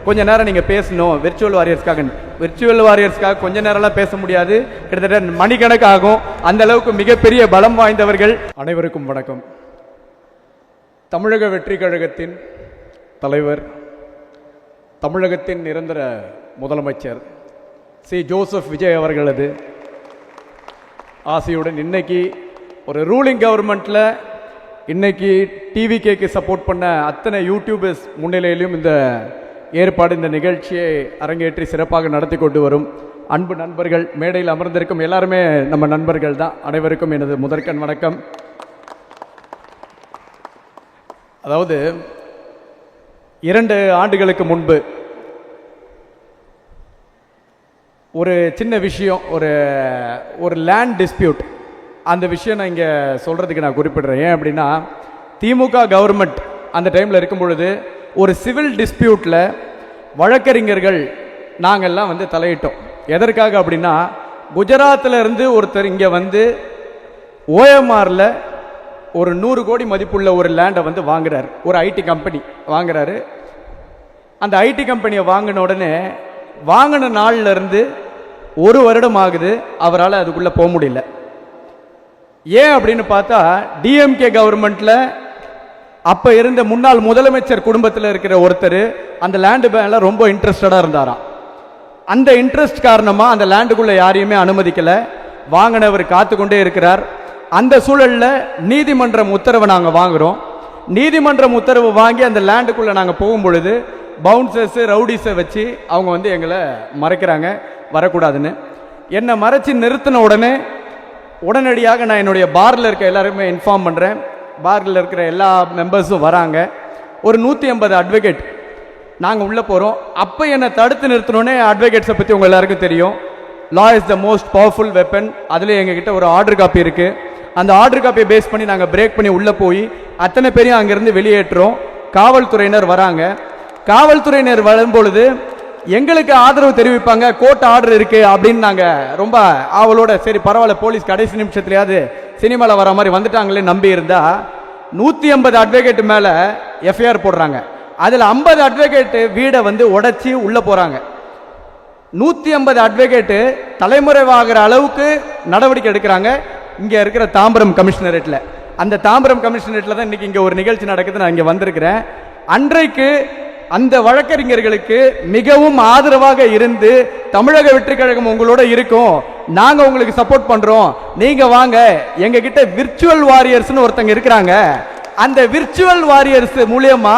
கொஞ்ச நேரம் நீங்கள் பேசணும் விர்ச்சுவல் வாரியர்ஸ்க்காக கொஞ்ச நேரம்லாம் பேச முடியாது, கிட்டத்தட்ட மணிக்கணக்காகும். அந்த அளவுக்கு மிகப்பெரிய பலம் வாய்ந்தவர்கள். அனைவருக்கும் வணக்கம். தமிழக வெற்றி கழகத்தின் தலைவர், தமிழகத்தின் நிரந்தர முதலமைச்சர் சி ஜோசப் விஜய் அவர்களது ஆசையுடன் இன்னைக்கு ஒரு ரூலிங் கவர்மெண்ட்டில் இன்னைக்கு டிவிகேக்கு சப்போர்ட் பண்ண அத்தனை யூடியூபர்ஸ் முன்னிலையிலும் இந்த ஏற்பாடு, இந்த நிகழ்ச்சியை அரங்கேற்றி சிறப்பாக நடத்தி கொண்டு வரும் அன்பு நண்பர்கள், மேடையில் அமர்ந்திருக்கும் எல்லாருமே நம்ம நண்பர்கள் தான். அனைவருக்கும் எனது முதற்கண் வணக்கம். அதாவது 2 ஆண்டுகளுக்கு முன்பு ஒரு சின்ன விஷயம், ஒரு லேண்ட் டிஸ்பியூட், அந்த விஷயம் நான் இங்கே சொல்கிறதுக்கு நான் குறிப்பிடுறேன். ஏன் அப்படின்னா, திமுக கவர்மெண்ட் அந்த டைமில் இருக்கும் பொழுது ஒரு சிவில் டிஸ்பியூட்டில் வழக்கறிஞர்கள் நாங்கள்லாம் வந்து தலையிட்டோம். எதற்காக அப்படின்னா, குஜராத்தில் இருந்து ஒருத்தர் இங்கே வந்து ஓஎம்ஆரில் ஒரு 100 கோடி மதிப்புள்ள ஒரு லேண்டை வந்து வாங்குறாரு. ஒரு ஐடி கம்பெனி வாங்குறாரு. அந்த ஐடி கம்பெனியை வாங்கின உடனே வாங்கின நாள்ல இருந்து 1 வருடம் ஆகுது, அவரால் அதுக்குள்ளே போக முடியல. ஏன் அப்படின்னு பார்த்தா, டிஎம்கே கவர்மெண்ட்ல அப்ப இருந்த முன்னாள் முதலமைச்சர் குடும்பத்தில் இருக்கிற ஒருத்தர் அந்த லேண்டு மேல ரொம்ப இன்ட்ரெஸ்டடா இருந்தாராம். அந்த இன்ட்ரெஸ்ட் காரணமா அந்த லேண்டுக்குள்ள யாரையுமே அனுமதிக்கல. வாங்கினவர் காத்து கொண்டே இருக்கிறார். அந்த சூழல்ல நீதிமன்றம் உத்தரவை நாங்கள் வாங்குறோம். நீதிமன்றம் உத்தரவு வாங்கி அந்த லேண்டுக்குள்ள நாங்கள் போகும் பொழுது பவுன்சர்ஸ், ரவுடிஸை வச்சு அவங்க வந்து எங்களை மறைக்கிறாங்க, வரக்கூடாதுன்னு. என்னை மறைச்சு நிறுத்தின உடனடியாக நான் என்னுடைய பாரில் இருக்க எல்லாருமே இன்ஃபார்ம் பண்ணுறேன். பாரில் இருக்கிற எல்லா மெம்பர்ஸும் வராங்க. ஒரு 150 அட்வொகேட் நாங்கள் உள்ளே போகிறோம். அப்போ என்னை தடுத்து நிறுத்தினோடனே, அட்வொகேட்ஸை பற்றி உங்கள் எல்லாருக்கும் தெரியும், லா is the most powerful weapon. அதில் எங்ககிட்ட ஒரு ஆர்டர் காப்பி இருக்குது. அந்த ஆர்டர் காப்பியை பேஸ் பண்ணி நாங்கள் பிரேக் பண்ணி உள்ளே போய் அத்தனை பேரையும் அங்கேருந்து வெளியேற்றுறோம். காவல்துறையினர் வராங்க. காவல்துறையினர் வரும்பொழுது எங்களுக்கு ஆதரவு தெரிவிப்பாங்க, கோர்ட் ஆர்டர் இருக்கு அப்படின்னு. நாங்கள் ரொம்ப ஆவலோட, சரி பரவாயில்ல, போலீஸ் கடைசி நிமிஷத்துலயாவது சினிமாவில் வர மாதிரி வந்துட்டாங்களே நம்பி இருந்தா 150 அட்வொகேட் மேல எஃப்ஐஆர் போடுறாங்க. அதில் 50 அட்வொகேட் வீடை வந்து உடைச்சி உள்ள போறாங்க. 150 அட்வொகேட் தலைமுறைவாகிற அளவுக்கு நடவடிக்கை எடுக்கிறாங்க. இங்க இருக்கிற தாம்பரம் கமிஷனரேட்ல, அந்த தாம்பரம் கமிஷனரேட்ல தான் இன்னைக்கு இங்க ஒரு நிகழ்ச்சி நடக்குது. நான் இங்க வந்திருக்கிறேன். அன்றைக்கு அந்த வழக்கறிஞர்களுக்கு மிகவும் ஆதரவாக இருந்து, தமிழக வெற்றி கழகம் உங்களோட இருக்கும், நாங்க உங்களுக்கு சப்போர்ட் பண்றோம், நீங்க வாங்க, எங்க கிட்ட விர்ச்சுவல் வாரியர்ஸ்னு ஒருத்தங்க இருக்கிறாங்க, அந்த விர்ச்சுவல் வாரியர்ஸ் மூலமா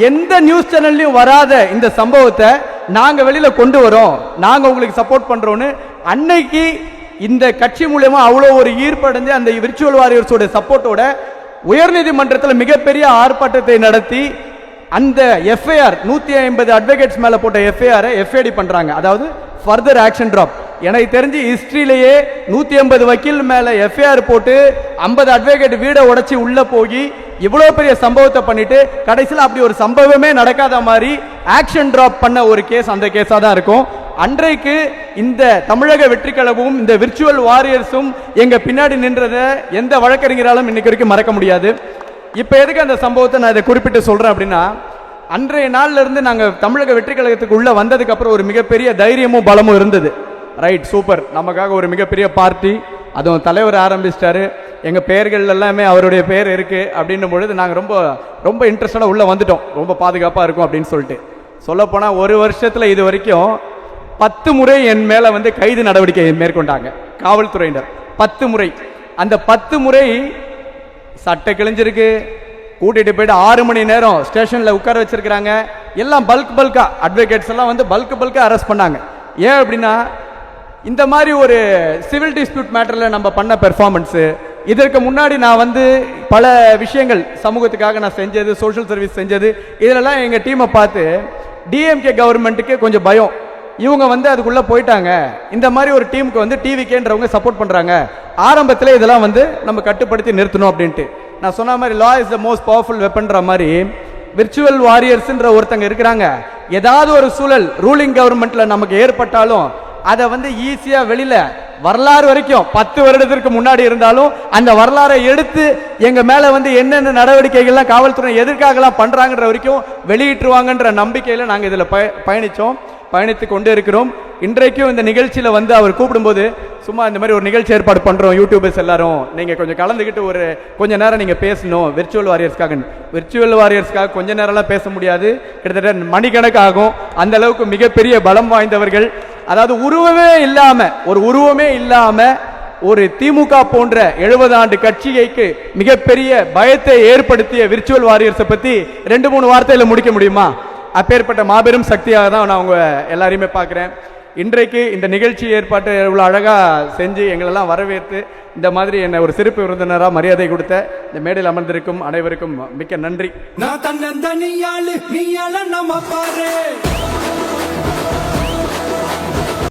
எந்த நியூஸ் சேனல்லையும் வராத இந்த சம்பவத்தை நாங்க வெளியில கொண்டு வரோம், நாங்க உங்களுக்கு சப்போர்ட் பண்றோம்னு அன்னைக்கு இந்த கட்சி மூலமா அவ்வளோ ஒரு ஈர்ப்படைஞ்சு அந்த விர்ச்சுவல் வாரியர்ஸோட சப்போர்ட்டோட உயர்நீதிமன்றத்தில் மிகப்பெரிய ஆர்ப்பாட்டத்தை நடத்தி அந்த எஃப்ஐஆர் 150 அட்வொகேட்ஸ் மேல போட்ட எஃப்ஐஆர் எஃப்ஐடி பண்றாங்க. அதாவது ஃபர்தர் ஆக்ஷன் டிராப். எனக்கு தெரிஞ்சு ஹிஸ்டரியிலேயே 150 வக்கீல் மேல எஃப்ஐஆர் போட்டு 50 அட்வொகேட் வீடை உடைச்சி உள்ள போய் இவ்வளவு பெரிய சம்பவத்தை பண்ணிட்டு கடைசியில் அப்படி ஒரு சம்பவமே நடக்காத மாதிரி ஆக்ஷன் டிராப் பண்ண ஒரு கேஸ் அந்த கேஸா தான் இருக்கும். அன்றைக்கு இந்த தமிழக வெற்றி கழகமும் இந்த விர்ச்சுவல் வாரியர்ஸும் எங்க பின்னாடி நின்றதை எந்த வழக்கறிஞராலும் இன்னைக்கு வரைக்கும் மறக்க முடியாது. இப்போ எதுக்கு அந்த சம்பவத்தை நான் இதை குறிப்பிட்டு சொல்றேன் அப்படின்னா, அன்றைய நாள்ல இருந்து நாங்கள் தமிழக வெற்றி கழகத்துக்கு உள்ள வந்ததுக்கு அப்புறம் ஒரு மிகப்பெரிய தைரியமும் பலமும் இருந்தது. ரைட், சூப்பர், நமக்காக ஒரு மிகப்பெரிய பார்ட்டி, அதுவும் தலைவர் ஆரம்பிச்சிட்டாரு, எங்க பெயர்கள் எல்லாமே அவருடைய பெயர் இருக்கு அப்படின்னும் பொழுது நாங்கள் ரொம்ப ரொம்ப இன்ட்ரெஸ்டடா உள்ள வந்துட்டோம். ரொம்ப பாதுகாப்பாக இருக்கும் அப்படின்னு சொல்லிட்டு. சொல்ல போனா 1 வருஷத்துல இது வரைக்கும் 10 முறை என் மேல வந்து கைது நடவடிக்கை மேற்கொண்டாங்க காவல்துறையினர். 10 முறை. அந்த 10 முறை சட்டை கிழிஞ்சிருக்கு, கூட்டிட்டு போயிட்டு 6 மணி நேரம் ஸ்டேஷன்ல உட்கார வச்சிருக்காங்க. எல்லாம் பல்கா அட்வொகேட்ஸ் எல்லாம் வந்து பல்கா அரெஸ்ட் பண்ணாங்க. ஏன் அப்படின்னா, இந்த மாதிரி ஒரு சிவில் டிஸ்பியூட் மேட்டர்ல நம்ம பண்ண பெர்ஃபார்மன்ஸ், இதற்கு முன்னாடி நான் வந்து பல விஷயங்கள் சமூகத்துக்காக நான் செஞ்சது, சோஷியல் சர்வீஸ் செஞ்சது, இதெல்லாம் எங்க டீமை பார்த்து டிஎம்கே கவர்மெண்ட்டுக்கு கொஞ்சம் பயம். இவங்க வந்து அதுக்குள்ள போயிட்டாங்க, இந்த மாதிரி ஒரு டீமுக்கு வந்து டிவிகேன்றவங்க சப்போர்ட் பண்றாங்க, ஆரம்பத்தில் இதெல்லாம் வந்து நம்ம கட்டுப்படுத்தி நிறுத்தணும் அப்படின்ட்டு. நான் சொன்ன மாதிரி law is the most powerful வெப்பன்ற மாதிரி விர்ச்சுவல் வாரியர்ஸ்ன்ற ஒருத்தங்க இருக்கிறாங்க. ஏதாவது ஒரு சூழல் ரூலிங் கவர்மெண்ட்ல நமக்கு ஏற்பட்டாலும் அதை வந்து ஈஸியா வெளியில வரலாறு வரைக்கும் 10 வருடத்திற்கு முன்னாடி இருந்தாலும் அந்த வரலாறை எடுத்து எங்க மேல வந்து என்னென்ன நடவடிக்கைகள்லாம் காவல்துறை எதற்காகலாம் பண்றாங்கன்ற வரைக்கும் வெளியிட்டுருவாங்கன்ற நம்பிக்கையில நாங்க இதுல பயணித்து கொண்டு இருக்கிறோம். இன்றைக்கும் இந்த நிகழ்ச்சியில வந்து அவர் கூப்பிடும்போது சும்மா இந்த மாதிரி ஒரு நிகழ்ச்சி ஏற்பாடு பண்றோம், யூடியூபர்ஸ் எல்லாரும் நீங்க கொஞ்சம் கலந்துக்கிட்டு ஒரு கொஞ்ச நேரம் நீங்க பேசணும் விர்ச்சுவல் வாரியர்ஸ்க்காக கொஞ்ச நேரம்லாம் பேச முடியாது, கிட்டத்தட்ட மணிக்கணக்கு ஆகும். அந்த அளவுக்கு மிகப்பெரிய பலம் வாய்ந்தவர்கள். அதாவது உருவமே இல்லாம ஒரு திமுக போன்ற 70 ஆண்டு கட்சிக்கு மிகப்பெரிய பயத்தை ஏற்படுத்திய விர்ச்சுவல் வாரியர்ஸை பத்தி 2-3 வார்த்தையில முடிக்க முடியுமா? அப்பேற்பட்ட மாபெரும் சக்தியாக தான் நான் அவங்க எல்லாரையுமே பார்க்குறேன். இன்றைக்கு இந்த நிகழ்ச்சி ஏற்பாட்டு இவ்வளோ அழகாக செஞ்சு எங்களெல்லாம் வரவேற்று இந்த மாதிரி என்னை ஒரு சிறப்பு விருந்தினராக மரியாதை கொடுத்த இந்த மேடையில் அமர்ந்திருக்கும் அனைவருக்கும் மிக்க நன்றி.